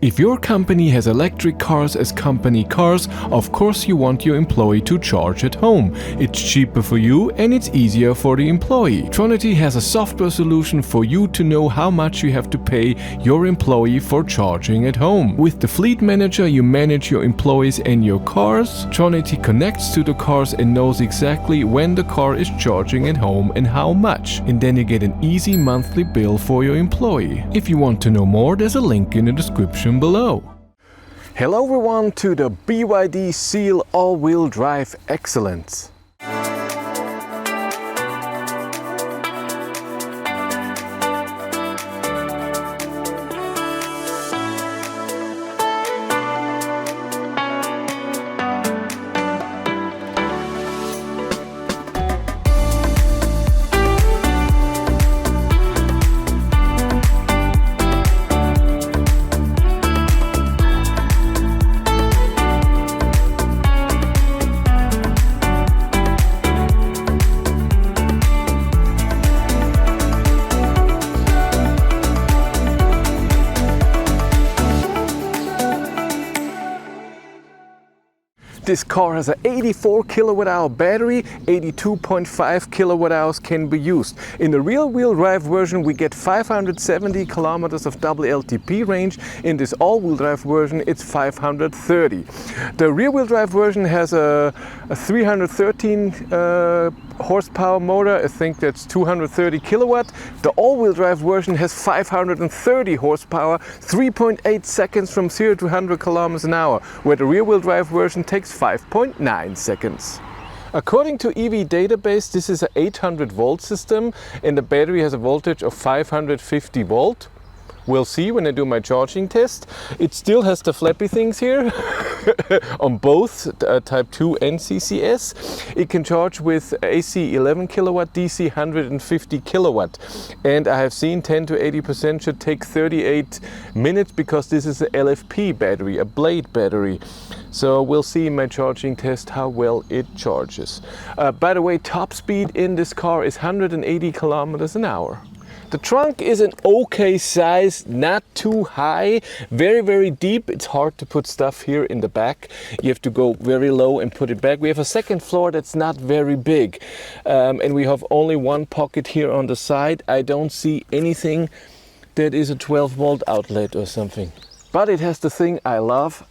If your company has electric cars as company cars, of course you want your employee to charge at home. It's cheaper for you and it's easier for the employee. Tronity has a software solution for you to know how much you have to pay your employee for charging at home. With the Fleet Manager you manage your employees and your cars. Tronity connects to the cars and knows exactly when the car is charging at home and how much. And then you get an easy monthly bill for your employee. If you want to know more, there's a link in the description below. Hello everyone to the BYD Seal All-Wheel Drive Excellence. This car has an 84 kilowatt hour battery, 82.5 kilowatt hours can be used. In the rear wheel drive version we get 570 kilometers of double LTP range. In this all wheel drive version it's 530. The rear wheel drive version has a 313 horsepower motor, I think that's 230 kilowatt. The all wheel drive version has 530 horsepower, 3.8 seconds from 0 to 100 kilometers an hour, where the rear wheel drive version takes 5.9 seconds. According to EV Database, this is an 800 volt system and the battery has a voltage of 550 volt. We'll see when I do my charging test. It still has the flappy things here on both Type 2 and CCS. It can charge with AC 11 kilowatt, DC 150 kilowatt. And I have seen 10 to 80% should take 38 minutes because this is a LFP battery, a blade battery. So we'll see in my charging test how well it charges. By the way, top speed in this car is 180 kilometers an hour. The trunk is an okay size, not too high, very deep. It's hard to put stuff here in the back. You have to go very low and put it back. We have a second floor that's not very big and we have only one pocket here on the side. I don't see anything that is a 12 volt outlet or something. But it has the thing I love,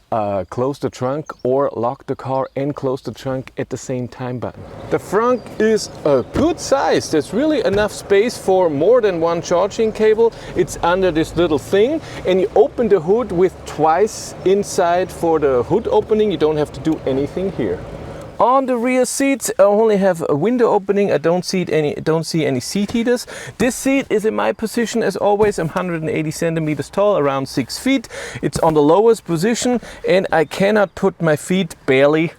close the trunk or lock the car and close the trunk at the same time button. The Frunk is a good size. There's really enough space for more than one charging cable. It's under this little thing and you open the hood with twice inside for the hood opening. You don't have to do anything here. On the rear seats, I only have a window opening. I don't see any seat heaters. This seat is in my position as always. I'm 180 centimeters tall, around 6 feet. It's on the lowest position and I cannot put my feet barely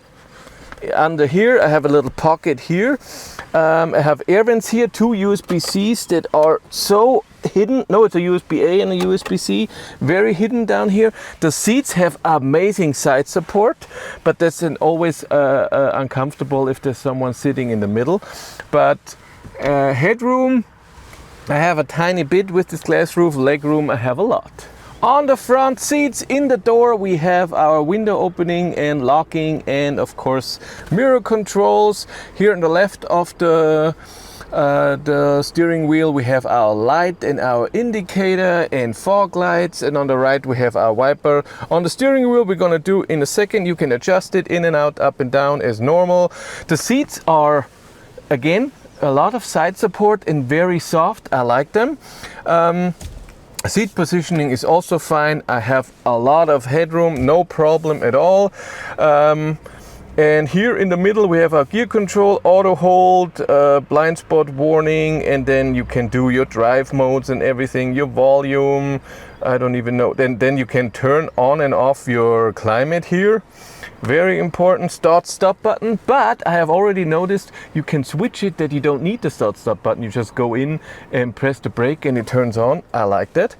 under here. I have a little pocket here. I have air vents here, 2 USB-Cs that are so hidden. No, it's a USB-A and a USB-C, very hidden down here. The seats have amazing side support, but that's always uncomfortable if there's someone sitting in the middle. But headroom, I have a tiny bit with this glass roof. Leg room, I have a lot. On the front seats, in the door, we have our window opening and locking and of course mirror controls. Here on the left of the steering wheel we have our light and our indicator and fog lights, and on the right we have our wiper. On the steering wheel we're gonna do in a second. You can adjust it in and out, up and down as normal. The seats are again a lot of side support and very soft. I like them. Seat positioning is also fine. I have a lot of headroom, no problem at all. And here in the middle we have our gear control, auto hold, blind spot warning, and then you can do your drive modes and everything, your volume, I don't even know. Then you can turn on and off your climate here. Very important, start stop button, but I have already noticed you can switch it that you don't need the start stop button. You just go in and press the brake and it turns on. I like that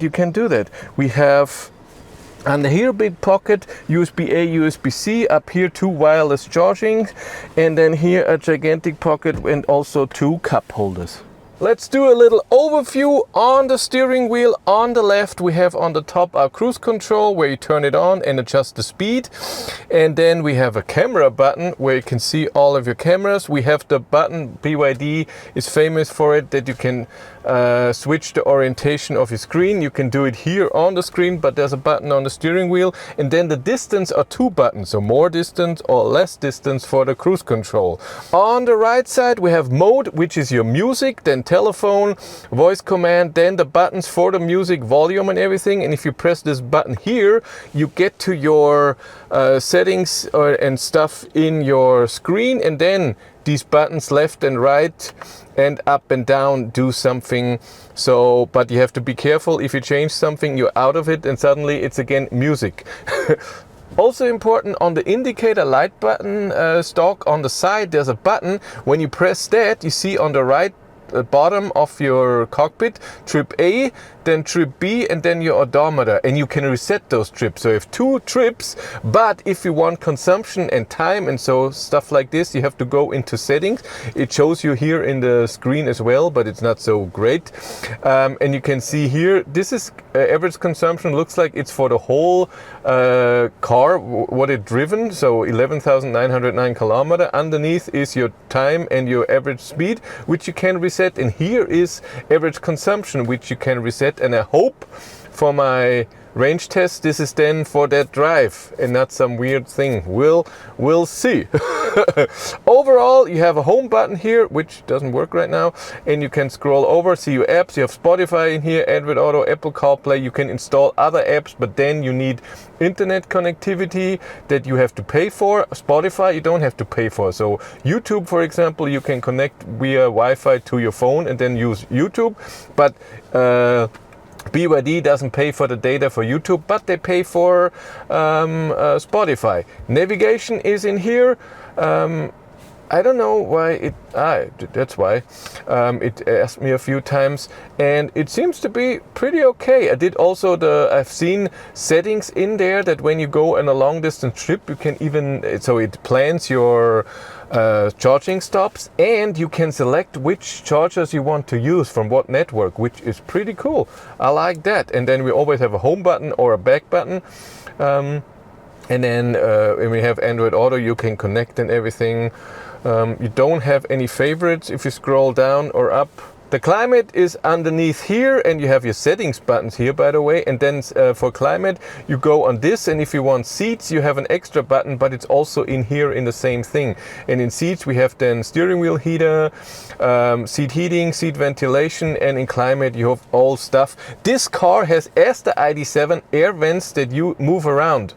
you can do that. We have under here big pocket, USB-A, USB-C, up here 2 wireless charging, and then here a gigantic pocket and also 2 cup holders. Let's do a little overview. On the steering wheel on the left, we have on the top our cruise control where you turn it on and adjust the speed. And then we have a camera button where you can see all of your cameras. We have the button, BYD is famous for it, that you can switch the orientation of your screen. You can do it here on the screen, but there's a button on the steering wheel. And then the distance are two buttons, so more distance or less distance for the cruise control. On the right side, we have mode, which is your music, then telephone, voice command, then the buttons for the music, volume and everything. And if you press this button here, you get to your settings and stuff in your screen, and then these buttons left and right and up and down do something. So, but you have to be careful. If you change something, you're out of it and suddenly it's again music. Also important, on the indicator light button stalk on the side, there's a button. When you press that, you see on the right bottom of your cockpit, trip A, then trip B, and then your odometer, and you can reset those trips. So you have 2 trips, but if you want consumption and time and so stuff like this, you have to go into settings. It shows you here in the screen as well, but it's not so great. And you can see here, this is average consumption. Looks like it's for the whole car, what it driven, so 11,909 kilometers. Underneath is your time and your average speed, which you can reset. And here is average consumption, which you can reset. And I hope for my range test this is then for that drive and not some weird thing. We'll see. Overall, you have a home button here, which doesn't work right now, and you can scroll over, see your apps. You have Spotify in here, Android Auto, Apple CarPlay. You can install other apps, but then you need internet connectivity that you have to pay for. Spotify you don't have to pay for. So YouTube, for example, you can connect via Wi-Fi to your phone and then use YouTube, but BYD doesn't pay for the data for YouTube, but they pay for Spotify. Navigation is in here. I don't know why that's why. It asked me a few times and it seems to be pretty okay. I did also I've seen settings in there that when you go on a long distance trip, you can even, so it plans your charging stops, and you can select which chargers you want to use from what network, which is pretty cool. I like that. And then we always have a home button or a back button. And then when we have Android Auto, you can connect and everything. You don't have any favorites if you scroll down or up. The climate is underneath here, and you have your settings buttons here, by the way. And then for climate, you go on this, and if you want seats, you have an extra button, but it's also in here in the same thing. And in seats, we have then steering wheel heater, seat heating, seat ventilation, and in climate, you have all stuff. This car has, as the ID.7, air vents that you move around.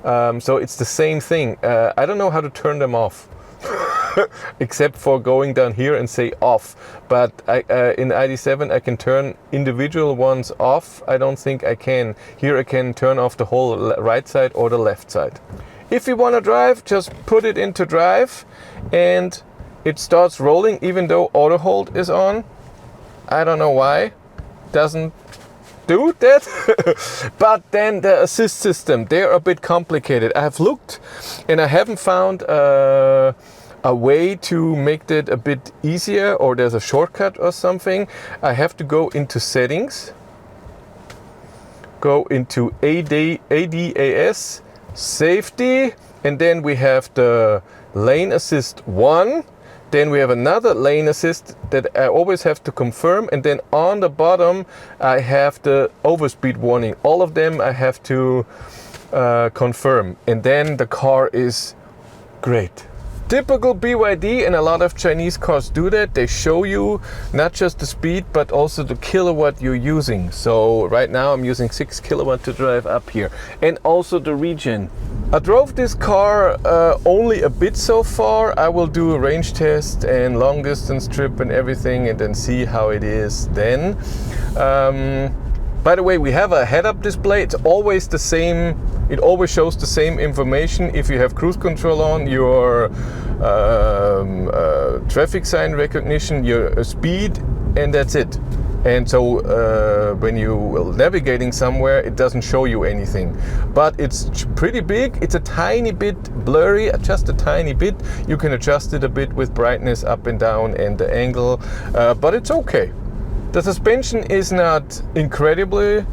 So it's the same thing. I don't know how to turn them off. Except for going down here and say off, but in ID.7 I can turn individual ones off. I don't think I can. Here I can turn off the whole right side or the left side. If you want to drive, just put it into drive and it starts rolling even though auto hold is on. I don't know why. Doesn't do that. But then the assist system, they're a bit complicated. I have looked and I haven't found a way to make that a bit easier, or there's a shortcut or something. I have to go into settings, go into ADAS, safety, and then we have the lane assist 1. Then we have another lane assist that I always have to confirm, and then on the bottom I have the overspeed warning. All of them I have to confirm, and then the car is great. Typical BYD, and a lot of Chinese cars do that. They show you not just the speed, but also the kilowatt you're using. So right now I'm using 6 kilowatt to drive up here, and also the regen. I drove this car only a bit so far. I will do a range test and long distance trip and everything, and then see how it is then. By the way, we have a head-up display. It's always the same. It always shows the same information. If you have cruise control on, your traffic sign recognition, your speed, and that's it. And so when you're navigating somewhere, it doesn't show you anything. But it's pretty big. It's a tiny bit blurry, just a tiny bit. You can adjust it a bit with brightness up and down and the angle, but it's okay. The suspension is not incredibly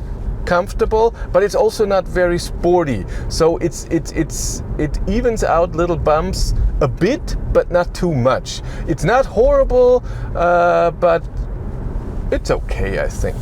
comfortable, but it's also not very sporty. So it evens out little bumps a bit, but not too much. It's not horrible, but it's okay, I think.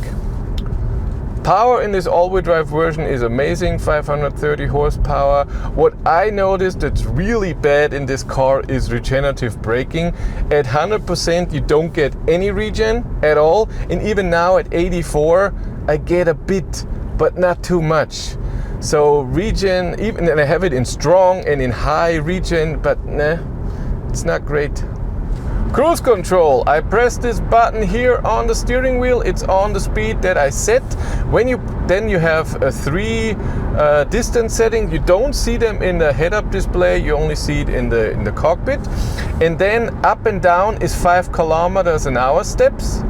Power in this all-wheel drive version is amazing, 530 horsepower. What I noticed that's really bad in this car is regenerative braking. At 100% you don't get any regen at all, and even now at 84 I get a bit, but not too much. So regen, even, and I have it in strong and in high regen, but nah, it's not great. Cruise control. I press this button here on the steering wheel. It's on the speed that I set. Then you have a 3 distance setting. You don't see them in the head-up display. You only see it in the cockpit. And then up and down is 5 kilometers an hour steps.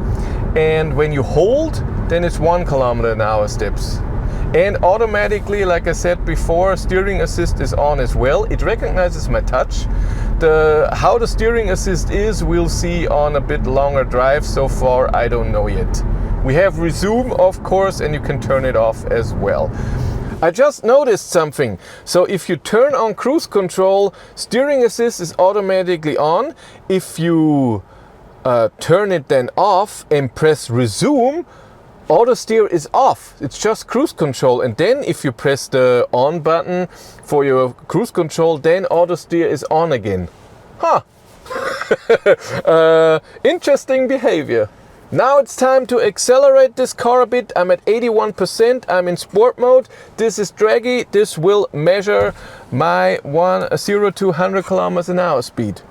And when you hold, then it's 1 kilometer an hour steps. And automatically, like I said before, steering assist is on as well. It recognizes my touch. How the steering assist is, we'll see on a bit longer drive. So far, I don't know yet. We have resume, of course, and you can turn it off as well. I just noticed something. So if you turn on cruise control, steering assist is automatically on. If you turn it then off and press resume, auto steer is off. It's just cruise control. And then if you press the on button for your cruise control, then auto steer is on again. Huh. Interesting behavior. Now it's time to accelerate this car a bit. I'm at 81%. I'm in sport mode. This is draggy. This will measure my 0 to 100 kilometers an hour speed.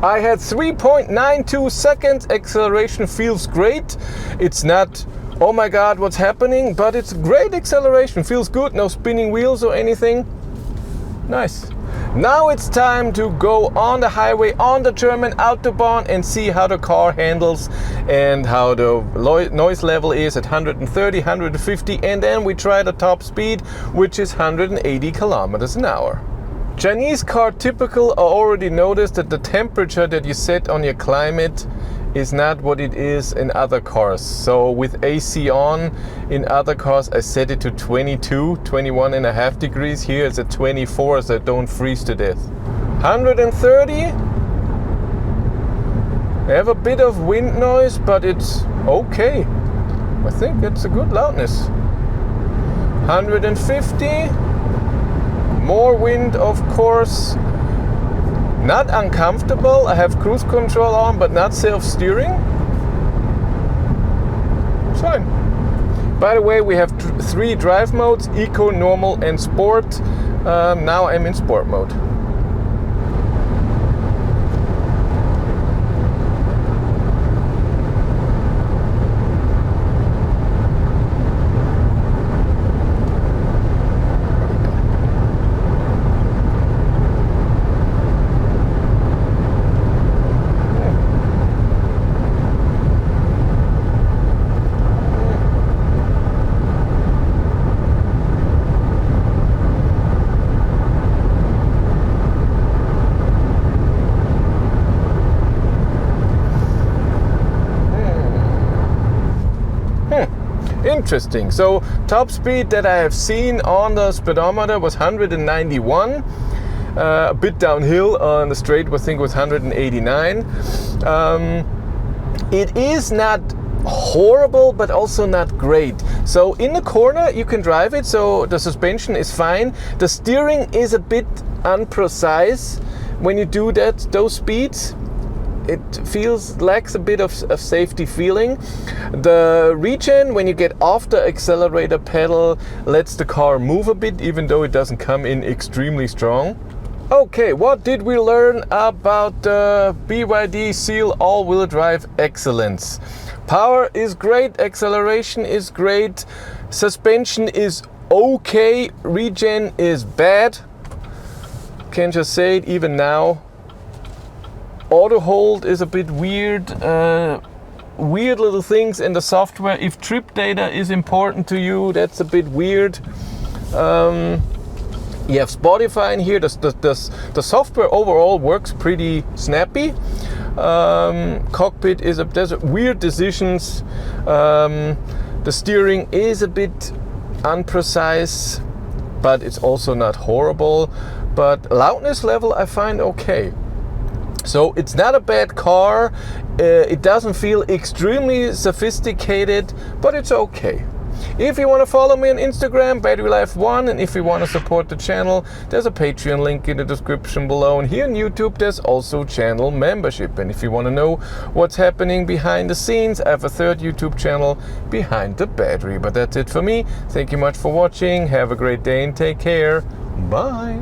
I had 3.92 seconds. Acceleration feels great. It's not, oh my God, what's happening? But it's great acceleration. Feels good. No spinning wheels or anything. Nice. Now it's time to go on the highway, on the German Autobahn, and see how the car handles and how the noise level is at 130, 150. And then we try the top speed, which is 180 kilometers an hour. Chinese car typical, I already noticed that the temperature that you set on your climate is not what it is in other cars. So with AC on, in other cars I set it to 22, 21 and a half degrees. Here it's at 24, so I don't freeze to death. 130. I have a bit of wind noise, but it's okay. I think it's a good loudness. 150. More wind, of course. Not uncomfortable. I have cruise control on, but not self-steering. It's fine. By the way, we have 3 drive modes: Eco, Normal and Sport. Now I'm in Sport mode. Interesting. So top speed that I have seen on the speedometer was 191. A bit downhill on the straight, I think it was 189. It is not horrible, but also not great. So in the corner you can drive it, so the suspension is fine. The steering is a bit imprecise when you do those speeds. It lacks a bit of safety feeling. The regen, when you get off the accelerator pedal, lets the car move a bit, even though it doesn't come in extremely strong. Okay, what did we learn about the BYD Seal All-Wheel Drive Excellence? Power is great, acceleration is great, suspension is okay, regen is bad. can just say it even now. Auto hold is a bit weird. Weird little things in the software. If trip data is important to you, that's a bit weird. You have Spotify in here. The software overall works pretty snappy. Cockpit there's weird decisions. The steering is a bit unprecise, but it's also not horrible. But loudness level I find okay. So it's not a bad car. It doesn't feel extremely sophisticated, but it's okay. If you want to follow me on Instagram, BatteryLife1, and if you want to support the channel, there's a Patreon link in the description below. And here on YouTube, there's also channel membership. And if you want to know what's happening behind the scenes, I have a third YouTube channel, Behind the Battery. But that's it for me. Thank you much for watching. Have a great day and take care. Bye.